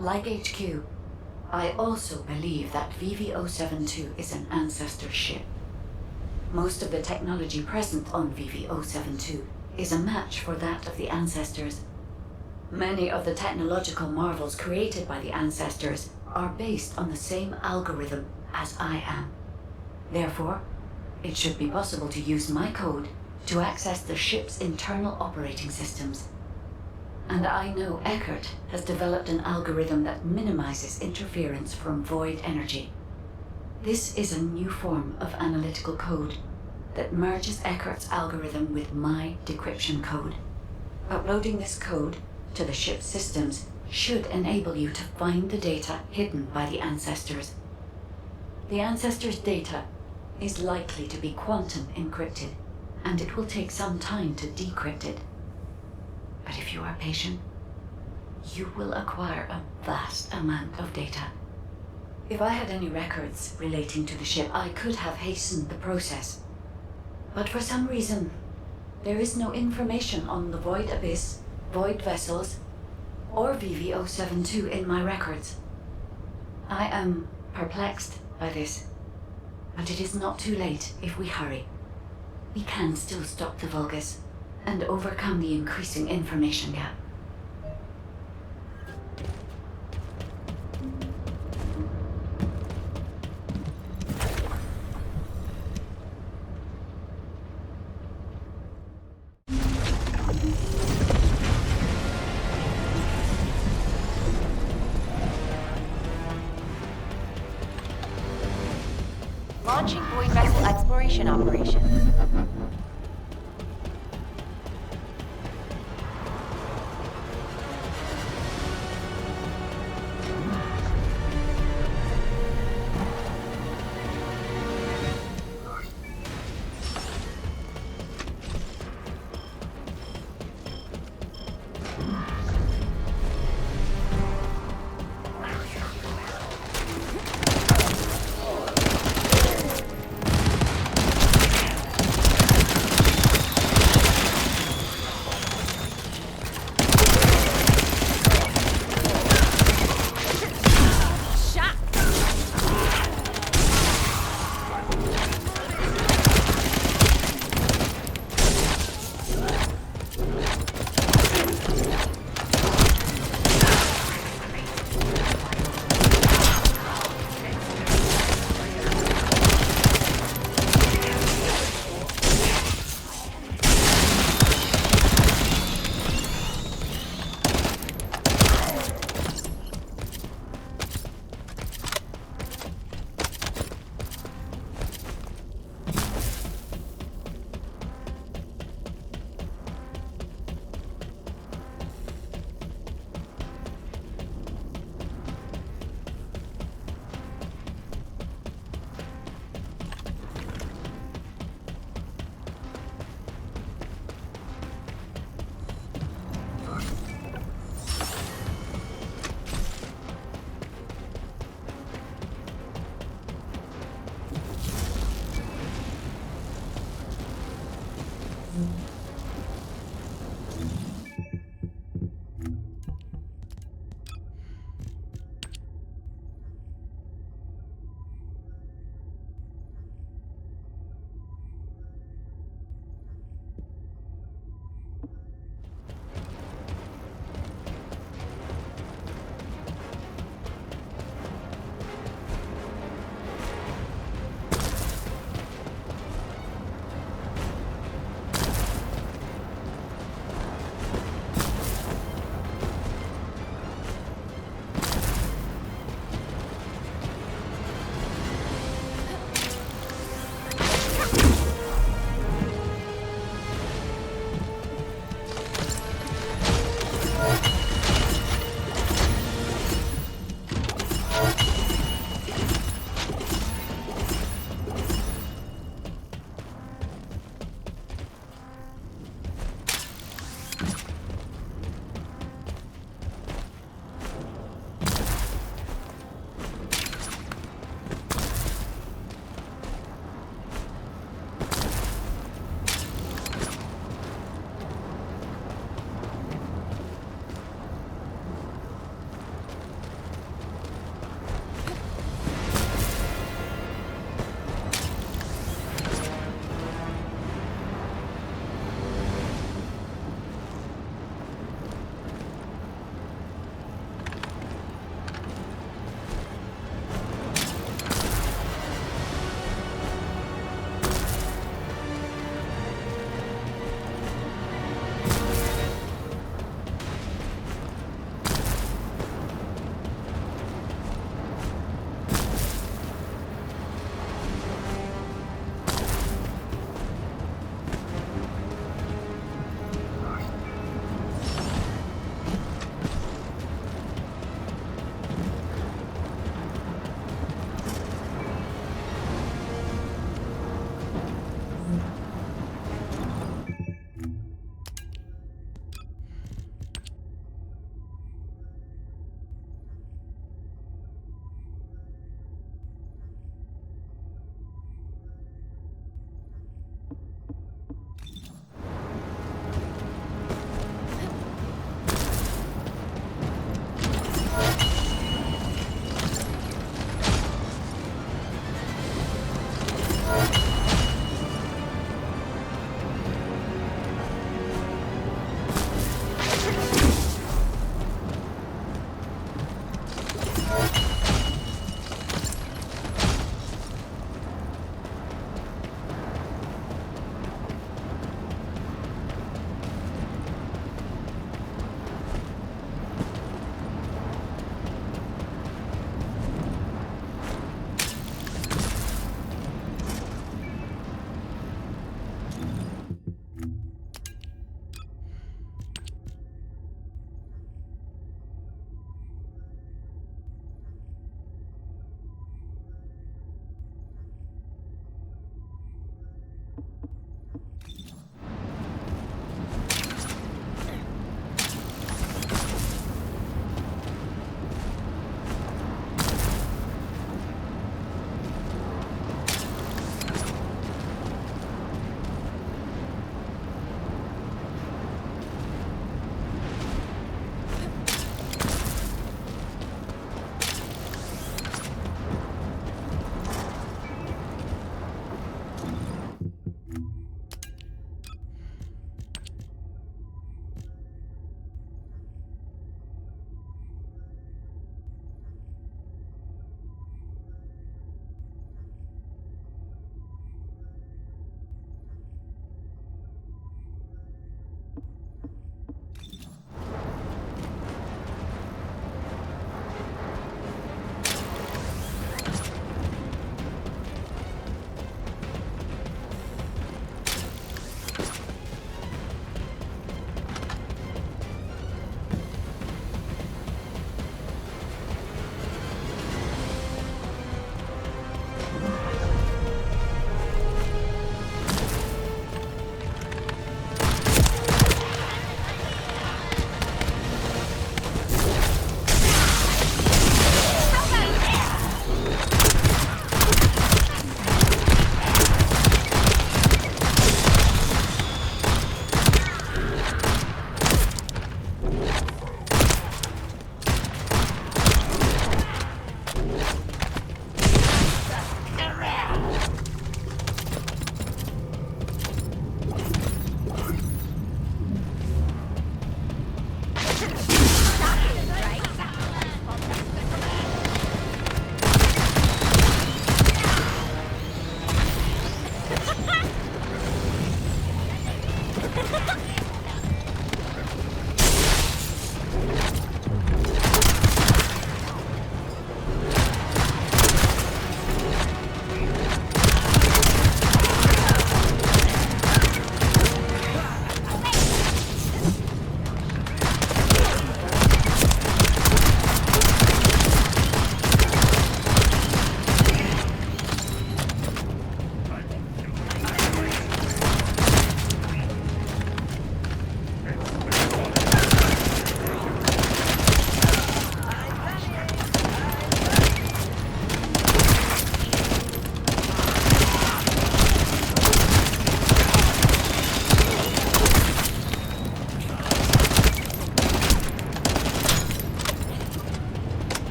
Like HQ, I also believe that VV-072 is an ancestor ship. Most of the technology present on VV-072 is a match for that of the ancestors. Many of the technological marvels created by the ancestors are based on the same algorithm as I am. Therefore, it should be possible to use my code to access the ship's internal operating systems. And I know Eckert has developed an algorithm that minimizes interference from void energy. This is a new form of analytical code that merges Eckert's algorithm with my decryption code. Uploading this code to the ship's systems should enable you to find the data hidden by the ancestors. The ancestors' data is likely to be quantum encrypted, and it will take some time to decrypt it. But if you are patient, you will acquire a vast amount of data. If I had any records relating to the ship, I could have hastened the process. But for some reason, there is no information on the Void Abyss, Void Vessels, or VV-072 in my records. I am perplexed by this, but it is not too late if we hurry. We can still stop the Vulgus and overcome the increasing information gap. Launching Void Vessel Exploration Operation.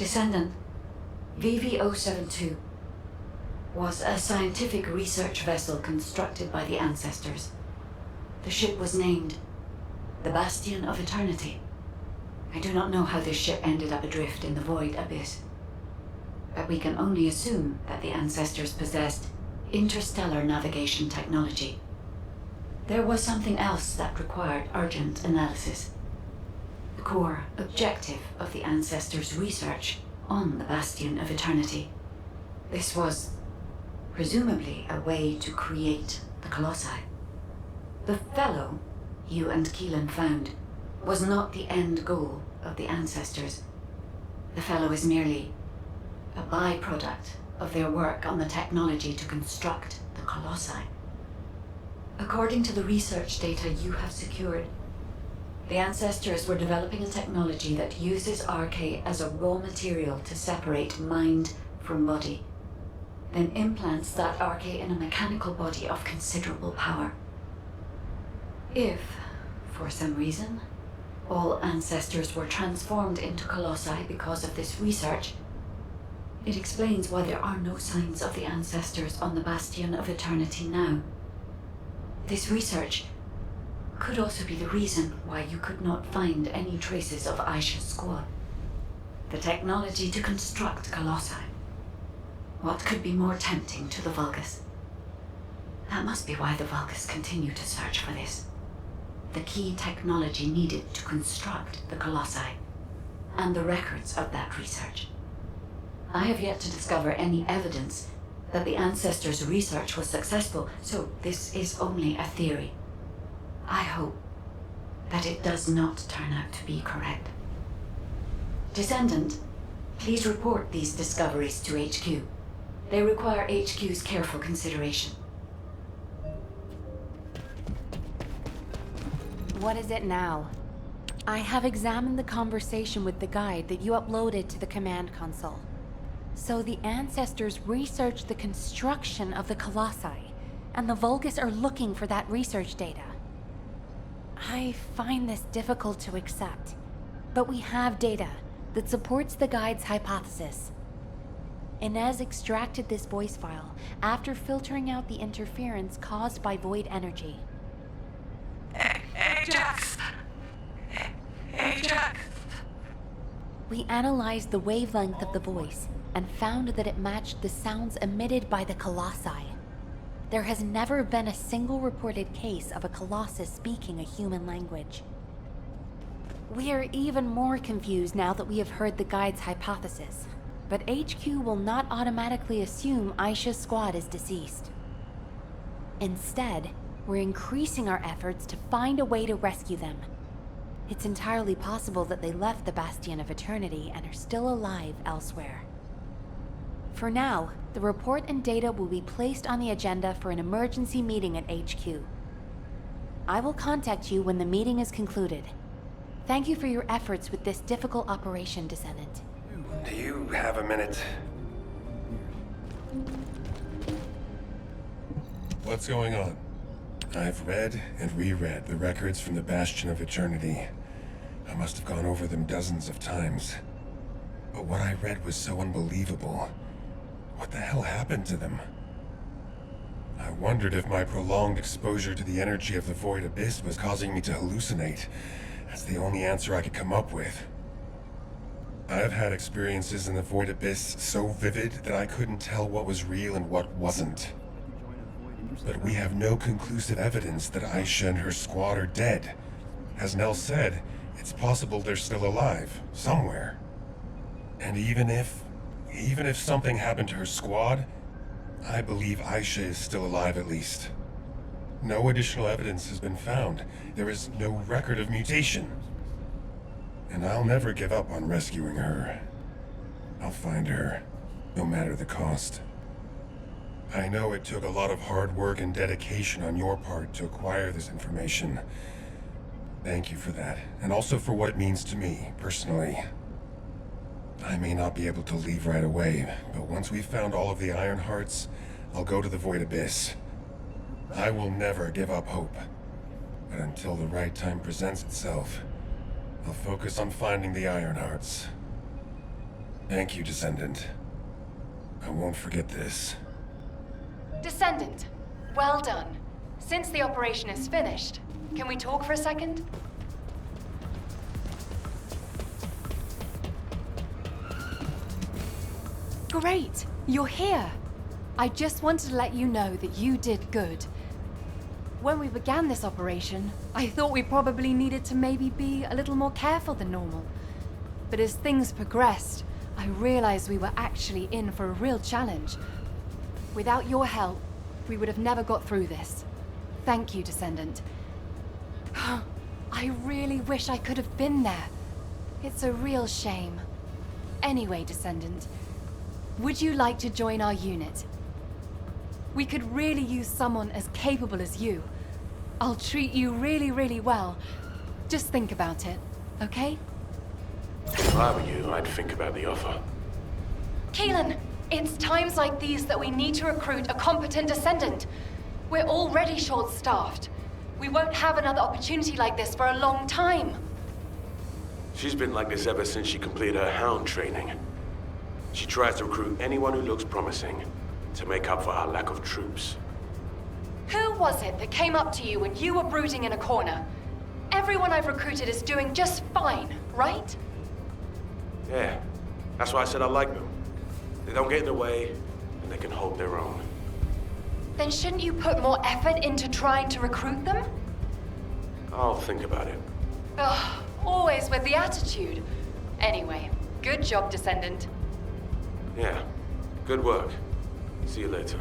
Descendant, VV-072, was a scientific research vessel constructed by the ancestors. The ship was named the Bastion of Eternity. I do not know how this ship ended up adrift in the void abyss, but we can only assume that the ancestors possessed interstellar navigation technology. There was something else that required urgent analysis. The core objective of the ancestors' research on the Bastion of Eternity. This was, presumably, a way to create the Colossi. The fellow you and Keelan found was not the end goal of the ancestors. The fellow is merely a byproduct of their work on the technology to construct the Colossi. According to the research data you have secured, the ancestors were developing a technology that uses Arche as a raw material to separate mind from body, then implants that Arche in a mechanical body of considerable power. If, for some reason, all ancestors were transformed into Colossi because of this research, it explains why there are no signs of the ancestors on the Bastion of Eternity now. This research could also be the reason why you could not find any traces of Aisha's squad. The technology to construct Colossi. What could be more tempting to the Vulgus? That must be why the Vulgus continue to search for this. The key technology needed to construct the Colossi, and the records of that research. I have yet to discover any evidence that the ancestors' research was successful, so this is only a theory. I hope that it does not turn out to be correct. Descendant, please report these discoveries to HQ. They require HQ's careful consideration. What is it now? I have examined the conversation with the guide that you uploaded to the command console. So the ancestors researched the construction of the Colossi, and the Vulgus are looking for that research data. I find this difficult to accept, but we have data that supports the guide's hypothesis. Ines extracted this voice file after filtering out the interference caused by void energy. Ajax! Ajax! We analyzed the wavelength of the voice and found that it matched the sounds emitted by the Colossi. There has never been a single reported case of a Colossus speaking a human language. We are even more confused now that we have heard the guide's hypothesis, but HQ will not automatically assume Aisha's squad is deceased. Instead, we're increasing our efforts to find a way to rescue them. It's entirely possible that they left the Bastion of Eternity and are still alive elsewhere. For now, the report and data will be placed on the agenda for an emergency meeting at HQ. I will contact you when the meeting is concluded. Thank you for your efforts with this difficult operation, Descendant. Do you have a minute? What's going on? I've read and reread the records from the Bastion of Eternity. I must have gone over them dozens of times. But what I read was so unbelievable. What the hell happened to them? I wondered if my prolonged exposure to the energy of the Void Abyss was causing me to hallucinate. That's the only answer I could come up with. I've had experiences in the Void Abyss so vivid that I couldn't tell what was real and what wasn't. But we have no conclusive evidence that Aisha and her squad are dead. As Nell said, it's possible they're still alive, somewhere. And even if something happened to her squad, I believe Aisha is still alive at least. No additional evidence has been found. There is no record of mutation. And I'll never give up on rescuing her. I'll find her, no matter the cost. I know it took a lot of hard work and dedication on your part to acquire this information. Thank you for that, and also for what it means to me, personally. I may not be able to leave right away, but once we've found all of the Iron Hearts, I'll go to the Void Abyss. I will never give up hope. But until the right time presents itself, I'll focus on finding the Iron Hearts. Thank you, Descendant. I won't forget this. Descendant, well done. Since the operation is finished, can we talk for a second? Great, you're here. I just wanted to let you know that you did good. When we began this operation, I thought we probably needed to maybe be a little more careful than normal. But as things progressed, I realized we were actually in for a real challenge. Without your help, we would have never got through this. Thank you, Descendant. I really wish I could have been there. It's a real shame. Anyway, Descendant, would you like to join our unit? We could really use someone as capable as you. I'll treat you really, really well. Just think about it, okay? If I were you, I'd think about the offer. Keelan, it's times like these that we need to recruit a competent Descendant. We're already short-staffed. We won't have another opportunity like this for a long time. She's been like this ever since she completed her hound training. She tries to recruit anyone who looks promising to make up for our lack of troops. Who was it that came up to you when you were brooding in a corner? Everyone I've recruited is doing just fine, right? Yeah, that's why I said I like them. They don't get in the way, and they can hold their own. Then shouldn't you put more effort into trying to recruit them? I'll think about it. Ugh, always with the attitude. Anyway, good job, Descendant. Yeah, good work. See you later.